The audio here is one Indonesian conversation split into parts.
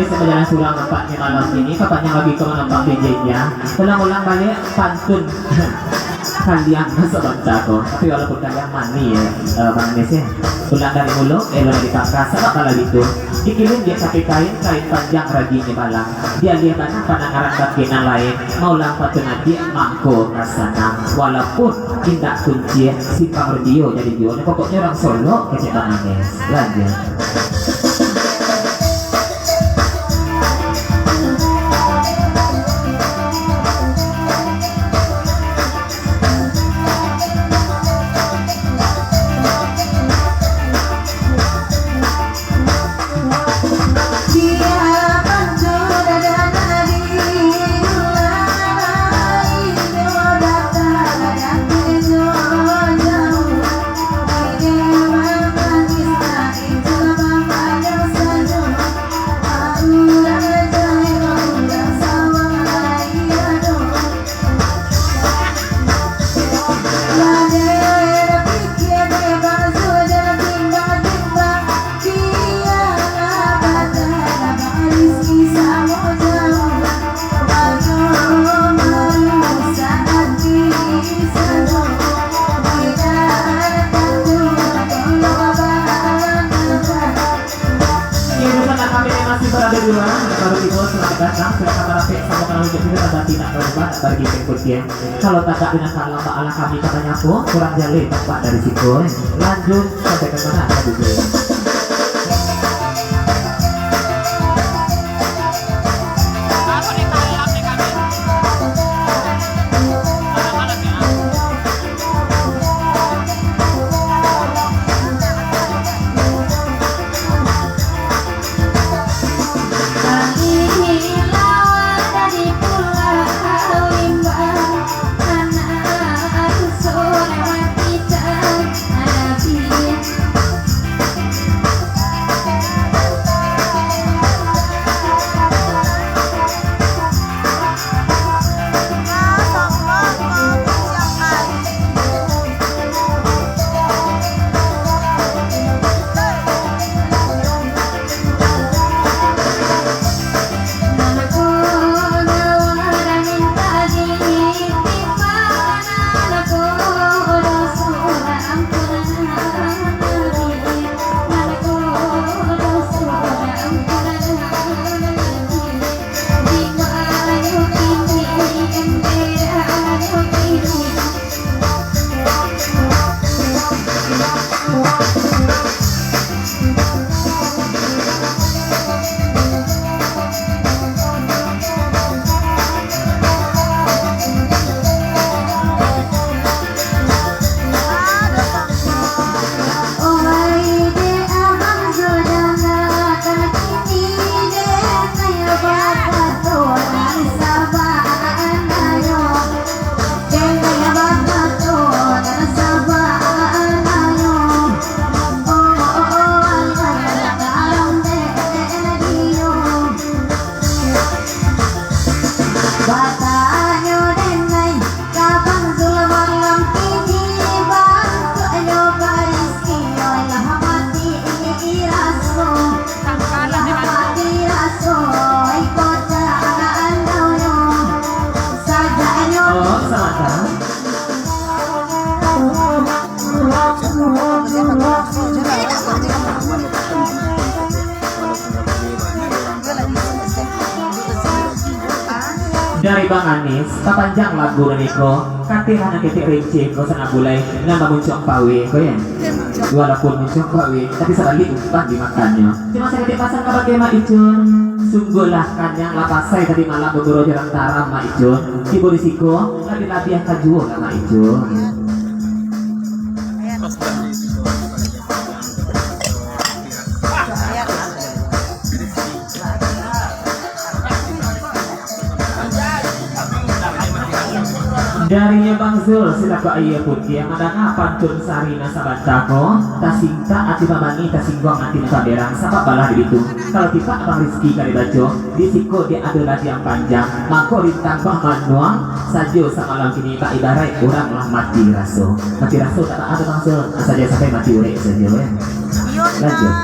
Manis yang berjalan sulang nampaknya malam ini. Bapaknya lagi ke menempang DJ-nya. Ulang-ulang balik pantun kalian masa baca ko. Tapi walaupun kalian mani ya, Manis ya. Ulang dari mulut, lo dari kakak. Sama kalau gitu. Dikirim dia pakai kain panjang raginya balang. Dia lihat mana panangaran bagian lain. Mau lang pantun nanti mangko rasana. Walaupun tidak kunci si Pak Radio jadi dia. Pokoknya orang Solo kecil Manis. Lanjut. Kalau tak dengan salah ala kami katanya pun kurang jalin Pak dari situ. Lanjut sampai ke mana tadi? Dari Bang Anis, papanjang lagu Niko, katihan kita rinci, kau sana bulai, nama muncul pawe, kau ya. Walaupun muncul pawe, tapi sekali umpan dimakannya. Cuma saya dipasang ke bagaimana Icun, sungguhlah kan yang lapasai tadi malam berburu jarang taram Ma Icun. Ibu risiko, lagi-lagi yang kajual sama Icun. Darinya Bang Zul sila ko ayah putih yang ada pantun sarina sabantako tasinta ati mamani tasinggong ati nakaberang sapa balah di itu. Kalau tiba Abang Rizky kali baco disiko dia ada lagi yang panjang mangko rintang manuang sajo sama malam kini tak ibarat orang lah mati raso tak ada Bang Zul saja sampai mati urek saja ya. Lanjut.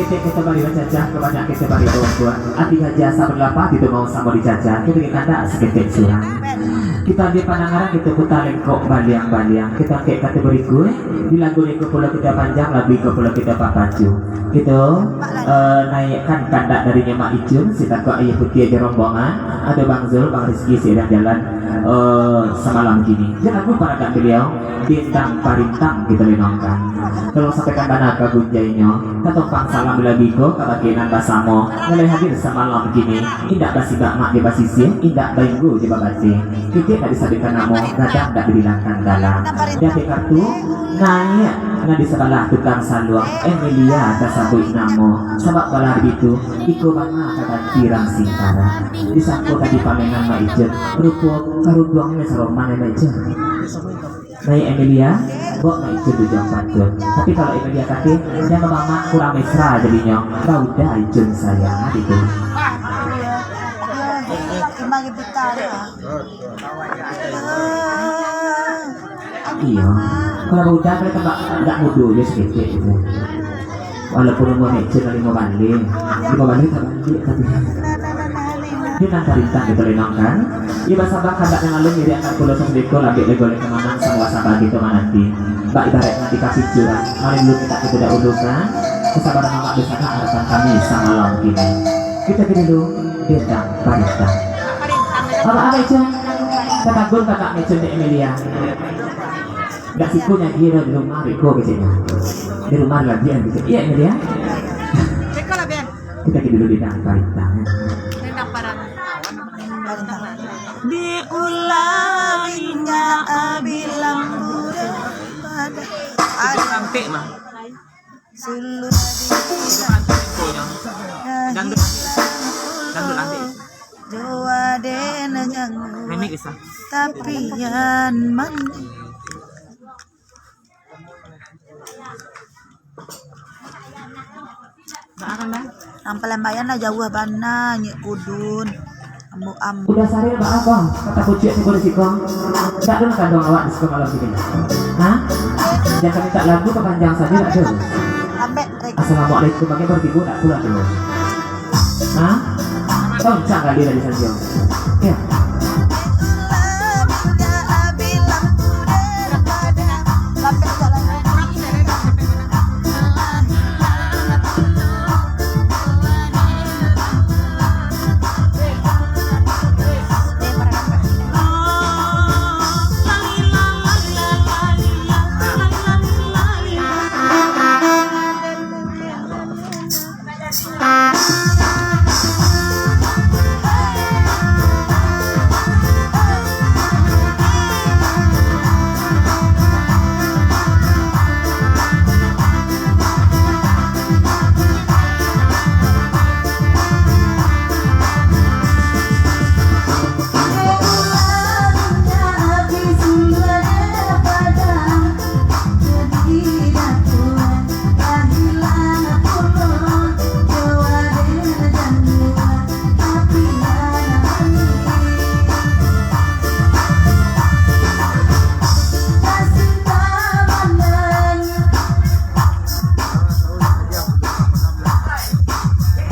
kita bari jajah kebanyak kita bari tua. Ati jasa berlapa itu mau sama dijajah. Kita kata seketik surang. Kita di panangaran kita putar lengkok baliang-baliang. Kita kayak kategori gue di lagu lengkok pula kita panjang, lagu lengkok pula kita papaju. Gitu naikkan kandak dari Mak Icun, kita kok ayah putih aja rombongan. Ada Bang Zul, Bang Rizky sedang jalan semalam gini. Jangan lupa pada beliau bintang parintang kita lenongkan. Kalau sampaikan dana ke gunjainya, katompang salam lagi ko kabakinan basamo. Nilai hadir semalam gini, indak basi mak di basisi, indak bainggu di babasi. Kita tak disabitkan namo, kadang tak dibilangkan dalam. Jadi kartu naik di sebelah tukang saluang Emilia kasabui namo. Sabab balar itu, iko banga kata tirang singkara. Disangkut tadi pamenan ma ijen, rupo karuduangnya saroman ma ijen. Naik Emilia, buat ma ijen dujang pantun. Tapi kalau Emilia kaki, dia mama kurang mesra jadinya. Kau dah ijen sayang itu. Iya, kalau udah mereka nggak mudu ya sedikit gitu. Walaupun mau meja kali mau balik tak balik tapi dia nanti rintang gitu lenongkan. Iya bahasa bak hendak yang lalu miri akan pulau sendiko lagi legoleng kemana semua sabar gitu nanti. Mbak ibarat nanti kasih curang. Mari dulu kita tidak ulukan kesabaran amat besar harapan kami sama malam gini. Kita gini dulu bintang parintang. Apa itu? Kata gue kakak Mecun di Emilia. Gak sikunya dia di rumah Riko kecilnya. Di rumah lagi yang kecil. Iya Emilia. Kita dulu bintang parintang. Diulanginya bilang pada ada sampai mah sulut dangdut nanti Jawa dena nenek bisa tapi yan mandi ampalan bayan na jauh bana nyek kudun ambu Udah sehari mbak apa? Kata kucing itu boleh sikong. Tak ada kandung awak di sekolah malam ini. Hah? Jangan minta lagu kepanjang saja tak ada. Assalamualaikum bagi bertibu tak pulang dulu. Hah? Kau cak kali dari sana. Ya.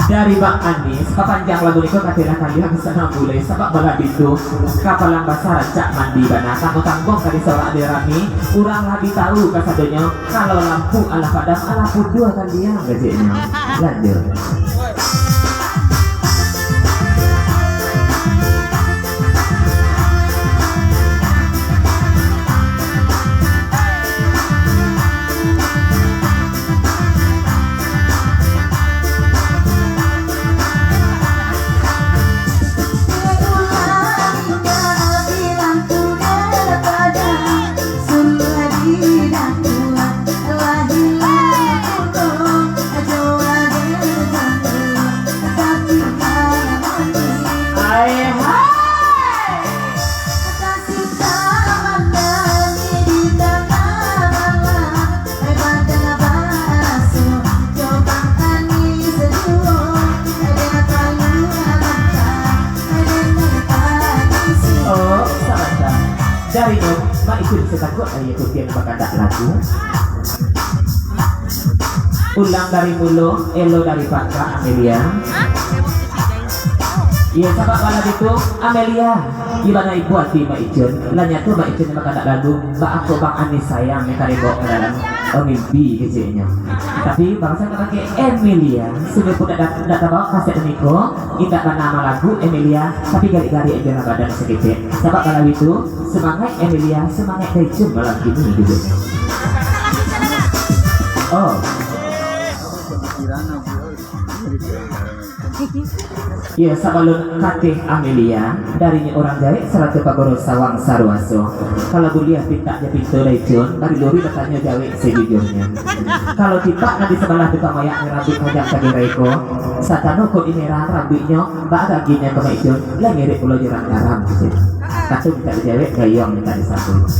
Dari Bang Anis, kepanjang lagu niko katira kalian bisa boleh sebab bala itu kapalang basar cak mandi bana kamu tanggung kali seorang adirami kurang lebih tahu kasadonya kalau lampu ala padam ala pudua kalian gajahnya lanjut. Dari itu, mak itu bisa takut ayah ikutin bakal lagu. Ulang dari mulu, elo dari Paka, Amelia. Iya, sabak malam itu Amelia, gimana ibu hati Mbak Icun? Lanya tuh Mbak Icun yang makan lagu, Mbak aku Bang Anis sayang yang kali bawa ke dalam mimpi kecilnya. Tapi bangsa pakai Emilia, sudah pun tidak tahu kaset Niko, tidak nama lagu Emilia, tapi gali-gali aja badan sedikit. Sabak malam itu semangat Emilia, semangat Icun malam ini gitu. Oh. Ya, sabalun katih Amelia darinya orang jahit serata pagoro sawang sarwaso. Kalau kuliah pintaknya pintu lecun, dari lori bertanya jawik sejujurnya. Kalau tipak nanti sebelah tukang mayak rambut panjang kaki reko, satano kod ini rambutnya, mbak gaginya ke lecun, lah ngirik pulau jurang garam. Katu minta dijawik, gayong minta disambut.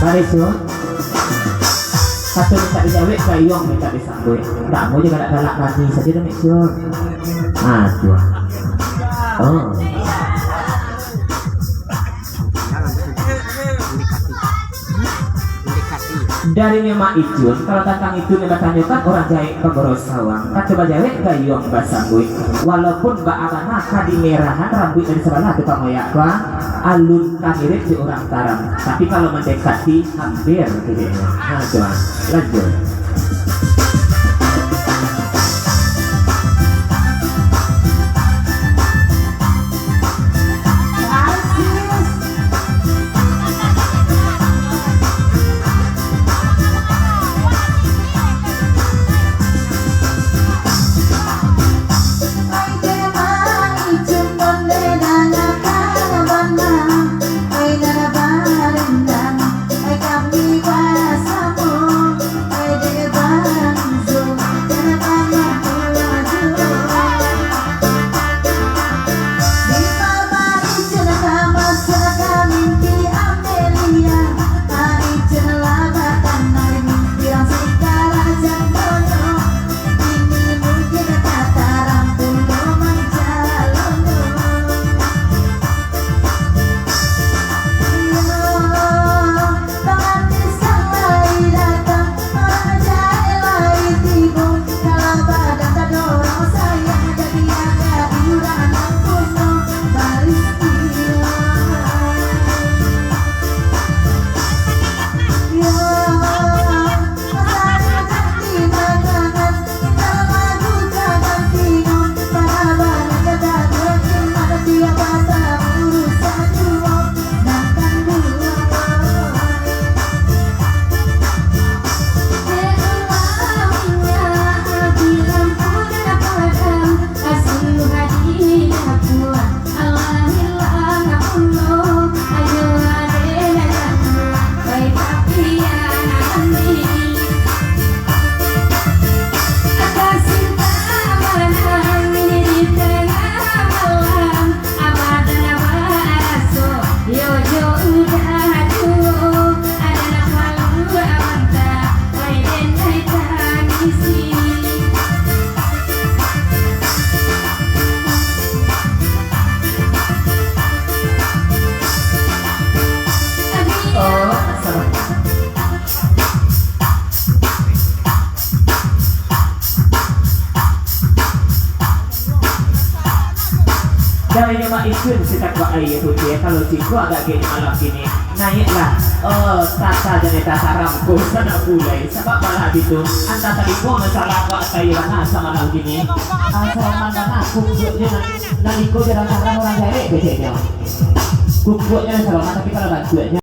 Mari cun. Satu minta dijawab, gayong minta disambut. Tak mau juga nak galak lagi saja dah Cun. Aduh. Oh. Dari Mak Icun, kalau tentang itu nih tanyakan orang jahit pengurus sawang. Kan coba jawab gayong basambut. Walaupun mbak abana kadi merahan rambut dari sebelah tukang moyak kan, alun mirip di orang taram. Tapi kalau mendekati hampir gitu. Nah, coba lanjut. Dari Mak Icun kita buat air putih. Kalau ciku agak gini malam gini naiklah. Oh, tata jadi tata ramku sana pulai. Sebab malah itu anda tadi pun masalah buat saya mana sama malam gini. Asal mana kumpulnya nanti kau jangan orang jahit bedanya. Kumpulnya sama tapi kalau bantuannya